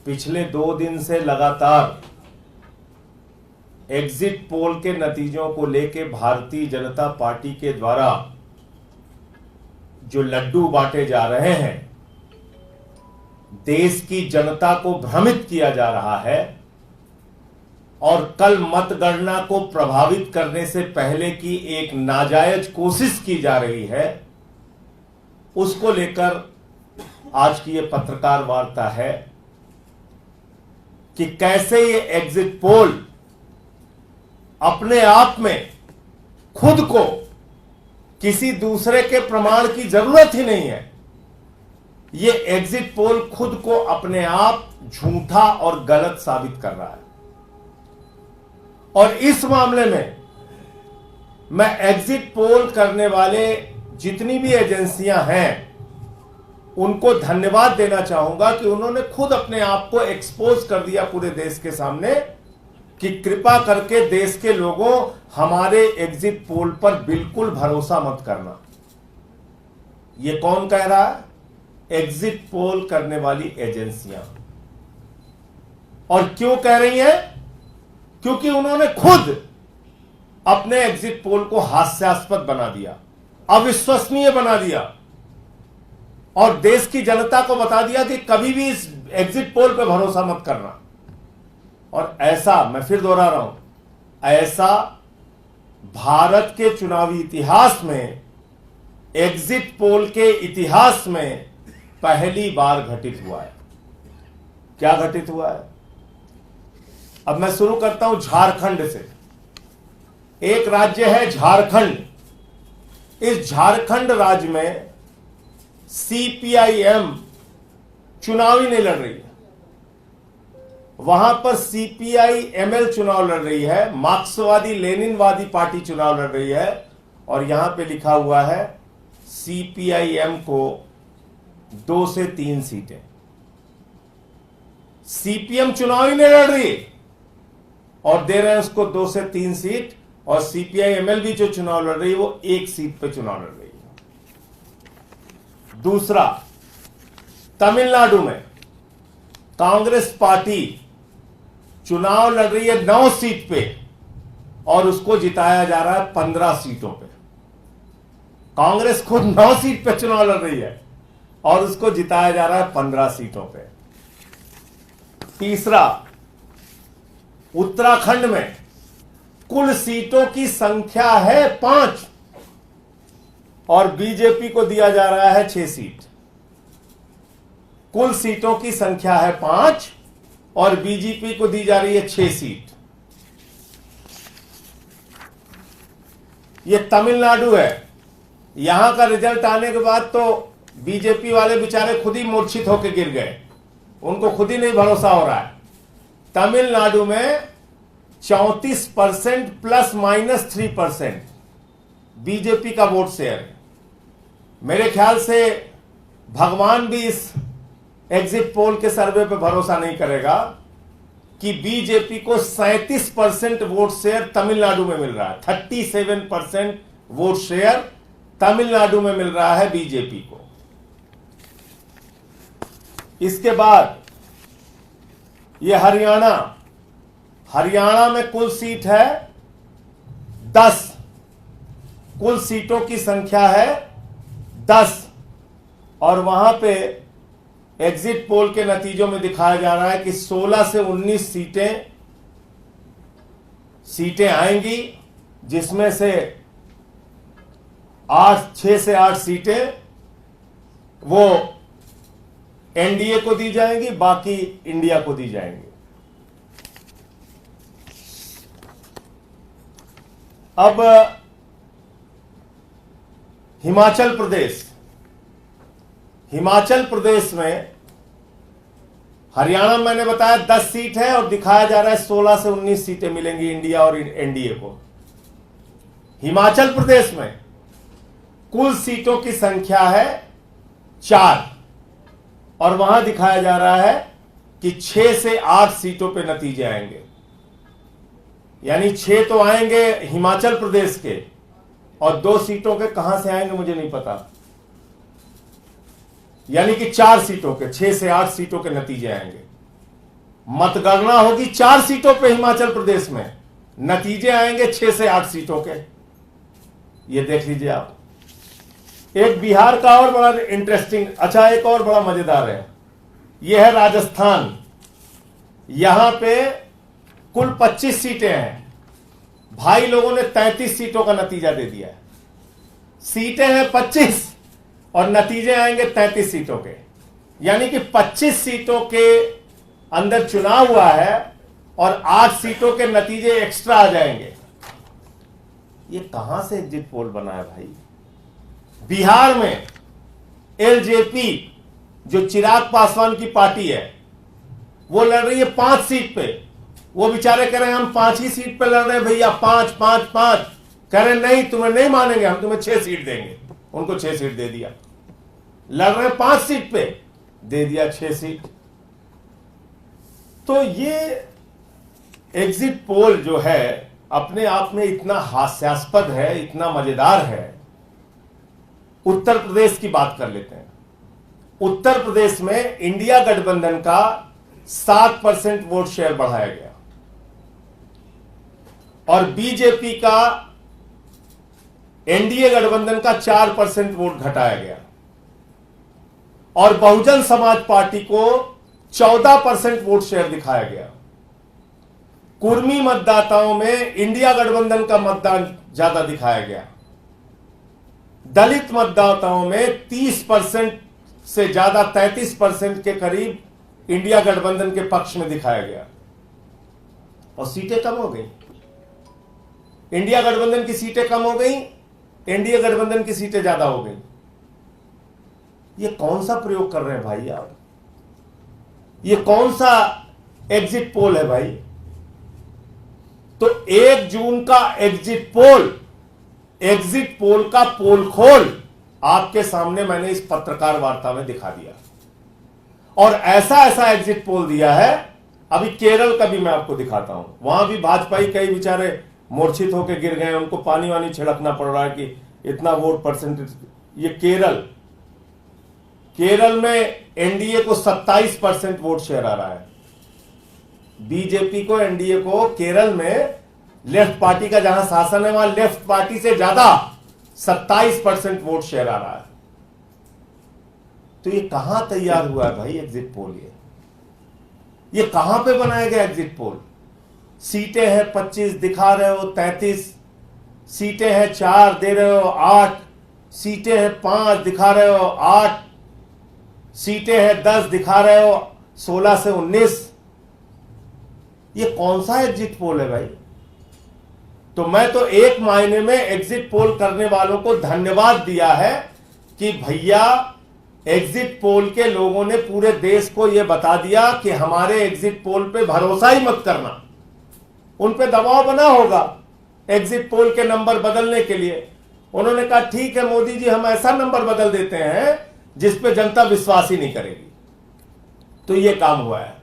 पिछले 2 दिन से लगातार एग्जिट पोल के नतीजों को लेकर भारतीय जनता पार्टी के द्वारा जो लड्डू बांटे जा रहे हैं, देश की जनता को भ्रमित किया जा रहा है और कल मतगणना को प्रभावित करने से पहले की एक नाजायज कोशिश की जा रही है, उसको लेकर आज की यह पत्रकार वार्ता है कि कैसे ये एग्जिट पोल अपने आप में खुद को किसी दूसरे के प्रमाण की जरूरत ही नहीं है। ये एग्जिट पोल खुद को अपने आप झूठा और गलत साबित कर रहा है। और इस मामले में मैं एग्जिट पोल करने वाले जितनी भी एजेंसियां हैं उनको धन्यवाद देना चाहूंगा कि उन्होंने खुद अपने आप को एक्सपोज कर दिया पूरे देश के सामने कि कृपा करके देश के लोगों, हमारे एग्जिट पोल पर बिल्कुल भरोसा मत करना। यह कौन कह रहा है? एग्जिट पोल करने वाली एजेंसियां। और क्यों कह रही हैं? क्योंकि उन्होंने खुद अपने एग्जिट पोल को हास्यास्पद बना दिया, अविश्वसनीय बना दिया और देश की जनता को बता दिया कि कभी भी इस एग्जिट पोल पर भरोसा मत करना। और ऐसा, मैं फिर दोहरा रहा हूं, ऐसा भारत के चुनावी इतिहास में, एग्जिट पोल के इतिहास में पहली बार घटित हुआ है। क्या घटित हुआ है? अब मैं शुरू करता हूं झारखंड से। एक राज्य है झारखंड। इस झारखंड राज्य में सीपीआईएम चुनाव ही नहीं लड़ रही है। वहां पर सीपीआईएमएल चुनाव लड़ रही है, मार्क्सवादी लेनिनवादी पार्टी चुनाव लड़ रही है। और यहां पे लिखा हुआ है सीपीआईएम को 2 से 3 सीटें। सीपीएम चुनाव ही नहीं लड़ रही और दे रहे हैं उसको 2 से 3 सीट। और सीपीआईएमएल भी जो चुनाव लड़ रही है वो 1 सीट पे चुनाव लड़ रही है। दूसरा, तमिलनाडु में कांग्रेस पार्टी चुनाव लड़ रही है 9 सीट पे और उसको जिताया जा रहा है 15 सीटों पे। कांग्रेस खुद 9 सीट पे चुनाव लड़ रही है और उसको जिताया जा रहा है 15 सीटों पे। तीसरा, उत्तराखंड में कुल सीटों की संख्या है 5 और बीजेपी को दिया जा रहा है 6 सीट। कुल सीटों की संख्या है 5 और बीजेपी को दी जा रही है 6 सीट। यह तमिलनाडु है। यहां का रिजल्ट आने के बाद तो बीजेपी वाले बेचारे खुद ही मूर्छित होकर गिर गए, उनको खुद ही नहीं भरोसा हो रहा है। तमिलनाडु में 34% ±3% बीजेपी का वोट शेयर है। मेरे ख्याल से भगवान भी इस एग्जिट पोल के सर्वे पे भरोसा नहीं करेगा कि बीजेपी को 37% वोट शेयर तमिलनाडु में मिल रहा है। 37% वोट शेयर तमिलनाडु में मिल रहा है बीजेपी को। इसके बाद ये हरियाणा में कुल सीट है 10। कुल सीटों की संख्या है 10 और वहां पे एग्जिट पोल के नतीजों में दिखाया जा रहा है कि 16 से 19 सीटें आएंगी, जिसमें से 6 से 8 सीटें वो एनडीए को दी जाएंगी, बाकी इंडिया को दी जाएंगी। अब हिमाचल प्रदेश में, हरियाणा में मैंने बताया 10 सीट है और दिखाया जा रहा है 16 से 19 सीटें मिलेंगी इंडिया और एनडीए को। हिमाचल प्रदेश में कुल सीटों की संख्या है 4 और वहां दिखाया जा रहा है कि 6 से 8 सीटों पे नतीजे आएंगे। यानी 6 तो आएंगे हिमाचल प्रदेश के और 2 सीटों के कहां से आएंगे मुझे नहीं पता। यानी कि 4 सीटों के, 6 से 8 सीटों के नतीजे आएंगे। मतगणना होगी 4 सीटों पे हिमाचल प्रदेश में, नतीजे आएंगे 6 से 8 सीटों के। ये देख लीजिए आप। एक बिहार का और बड़ा इंटरेस्टिंग, अच्छा एक और बड़ा मजेदार है, यह है राजस्थान। यहां पे कुल 25 सीटें हैं, भाई लोगों ने 33 सीटों का नतीजा दे दिया है। सीटें हैं 25 और नतीजे आएंगे 33 सीटों के, यानी कि 25 सीटों के अंदर चुनाव हुआ है और 8 सीटों के नतीजे एक्स्ट्रा आ जाएंगे। ये कहां से एग्जिट पोल बना है भाई? बिहार में एलजेपी, जो चिराग पासवान की पार्टी है, वो लड़ रही है 5 सीट पे। वो बेचारे कह रहे हैं हम 5 ही सीट पे लड़ रहे हैं भैया, 5 5 5। कह रहे नहीं, तुम्हें नहीं मानेंगे, हम तुम्हें 6 सीट देंगे। उनको 6 सीट दे दिया। लड़ रहे हैं 5 सीट पे, दे दिया 6 सीट। तो ये एग्जिट पोल जो है अपने आप में इतना हास्यास्पद है, इतना मजेदार है। उत्तर प्रदेश की बात कर लेते हैं। उत्तर प्रदेश में इंडिया गठबंधन का 7% वोट शेयर बढ़ाया गया और बीजेपी का, एनडीए गठबंधन का 4% वोट घटाया गया और बहुजन समाज पार्टी को 14% वोट शेयर दिखाया गया। कुर्मी मतदाताओं में इंडिया गठबंधन का मतदान ज्यादा दिखाया गया। दलित मतदाताओं में 30% से ज्यादा, 33% के करीब इंडिया गठबंधन के पक्ष में दिखाया गया और सीटें कम हो गई। इंडिया गठबंधन की सीटें कम हो गई, एनडीए गठबंधन की सीटें ज्यादा हो गई। ये कौन सा प्रयोग कर रहे हैं भाई आप? ये कौन सा एग्जिट पोल है भाई? तो 1 जून का एग्जिट पोल का पोल खोल आपके सामने मैंने इस पत्रकार वार्ता में दिखा दिया और ऐसा एग्जिट पोल दिया है। अभी केरल का भी मैं आपको दिखाता हूं। वहां भी भाजपाई कई बेचारे मूर्छित होकर गिर गए, उनको पानी वानी छिड़कना पड़ रहा है कि इतना वोट परसेंटेज। ये केरल में एनडीए को 27% वोट शेयर आ रहा है। बीजेपी को, एनडीए को केरल में लेफ्ट पार्टी का जहां शासन है वहां लेफ्ट पार्टी से ज्यादा 27% वोट शेयर आ रहा है। तो ये कहां तैयार हुआ है भाई एग्जिट पोल? ये कहां पे बनाया गया एग्जिट पोल? सीटें हैं 25 दिखा रहे हो 33, सीटें हैं 4 दे रहे हो 8, सीटें हैं 5 दिखा रहे हो 8, सीटें हैं 10 दिखा रहे हो 16 से 19। ये कौन सा एग्जिट पोल है भाई? तो मैं तो एक मायने में एग्जिट पोल करने वालों को धन्यवाद दिया है कि भैया एग्जिट पोल के लोगों ने पूरे देश को यह बता दिया कि हमारे एग्जिट पोल पे भरोसा ही मत करना। उन पे दबाव बना होगा एग्जिट पोल के नंबर बदलने के लिए। उन्होंने कहा ठीक है मोदी जी, हम ऐसा नंबर बदल देते हैं जिस पे जनता विश्वास ही नहीं करेगी। तो यह काम हुआ है।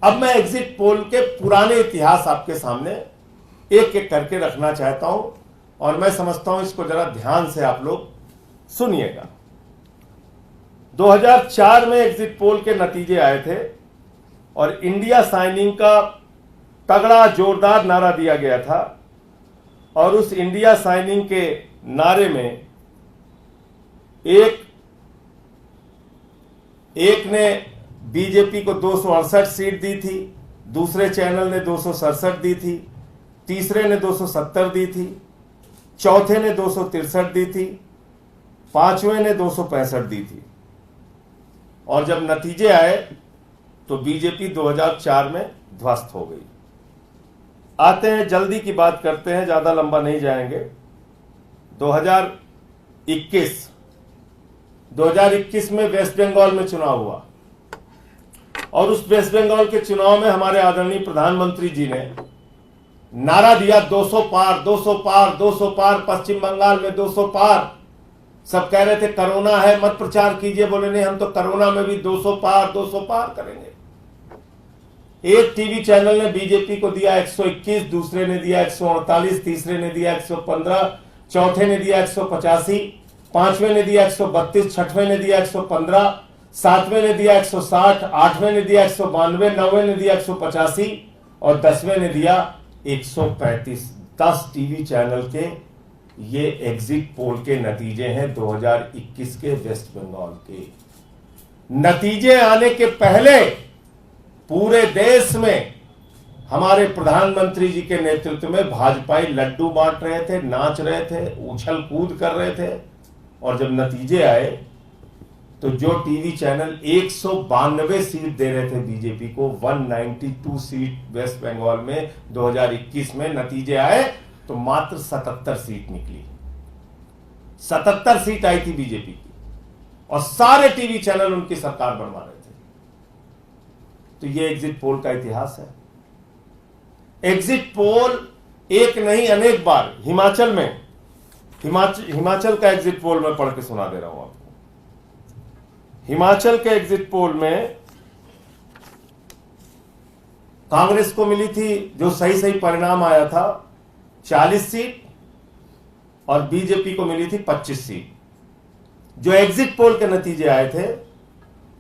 अब मैं एग्जिट पोल के पुराने इतिहास आपके सामने एक एक करके रखना चाहता हूं और मैं समझता हूं इसको जरा ध्यान से आप लोग सुनिएगा। 2004 में एग्जिट पोल के नतीजे आए थे और इंडिया साइनिंग का तगड़ा जोरदार नारा दिया गया था और उस इंडिया साइनिंग के नारे में एक ने बीजेपी को 268 सीट दी थी, दूसरे चैनल ने 267 दी थी, तीसरे ने 270 दी थी, चौथे ने 263 दी थी, पांचवें ने 265 दी थी। और जब नतीजे आए तो बीजेपी 2004 में ध्वस्त हो गई। आते हैं, जल्दी की बात करते हैं, ज्यादा लंबा नहीं जाएंगे। 2021 में वेस्ट बंगाल में चुनाव हुआ और उस वेस्ट बंगाल के चुनाव में हमारे आदरणीय प्रधानमंत्री जी ने नारा दिया 200 पार 200 पार 200 पार, पश्चिम बंगाल में 200 पार। सब कह रहे थे कोरोना है मत प्रचार कीजिए, बोले नहीं हम तो कोरोना में भी 200 पार करेंगे। एक टीवी चैनल ने बीजेपी को दिया 121, दूसरे ने दिया 148, तीसरे ने दिया 115, चौथे ने दिया 185, पांचवें ने दिया 132, छठवें ने दिया 115, सातवें ने दिया 160, आठवें ने दिया 192, नौवें ने दिया 185 और 10वें ने दिया 135। 10 टीवी चैनल के ये एग्जिट पोल के नतीजे हैं 2021 के वेस्ट बंगाल के। नतीजे आने के पहले पूरे देश में हमारे प्रधानमंत्री जी के नेतृत्व में भाजपाई लड्डू बांट रहे थे, नाच रहे थे, उछल कूद कर रहे थे। और जब नतीजे आए तो जो टीवी चैनल 192 सीट दे रहे थे बीजेपी को, 192 सीट वेस्ट बंगाल में 2021 में नतीजे आए तो मात्र 77 सीट निकली। 77 सीट आई थी बीजेपी की और सारे टीवी चैनल उनकी सरकार बनवा रहे थे। तो ये एग्जिट पोल का इतिहास है। एग्जिट पोल एक नहीं अनेक बार हिमाचल में, हिमाचल का एग्जिट पोल मैं पढ़ के सुना दे रहा हूं आपको। हिमाचल के एग्जिट पोल में कांग्रेस को मिली थी, जो सही सही परिणाम आया था, 40 सीट और बीजेपी को मिली थी 25 सीट। जो एग्जिट पोल के नतीजे आए थे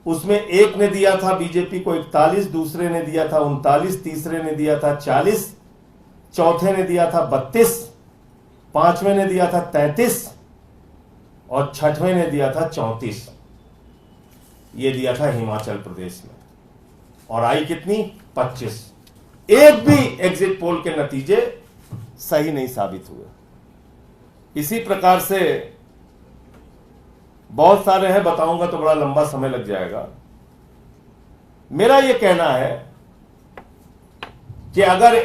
उसमें एक ने दिया था बीजेपी को 41, दूसरे ने दिया था 39, तीसरे ने दिया था 40, चौथे ने दिया था 32, पांचवें ने दिया था 33 और छठवें ने दिया था 34। ये दिया था हिमाचल प्रदेश में और आई कितनी? 25। एक भी एग्जिट पोल के नतीजे सही नहीं साबित हुए। इसी प्रकार से बहुत सारे हैं, बताऊंगा तो बड़ा लंबा समय लग जाएगा। मेरा यह कहना है कि अगर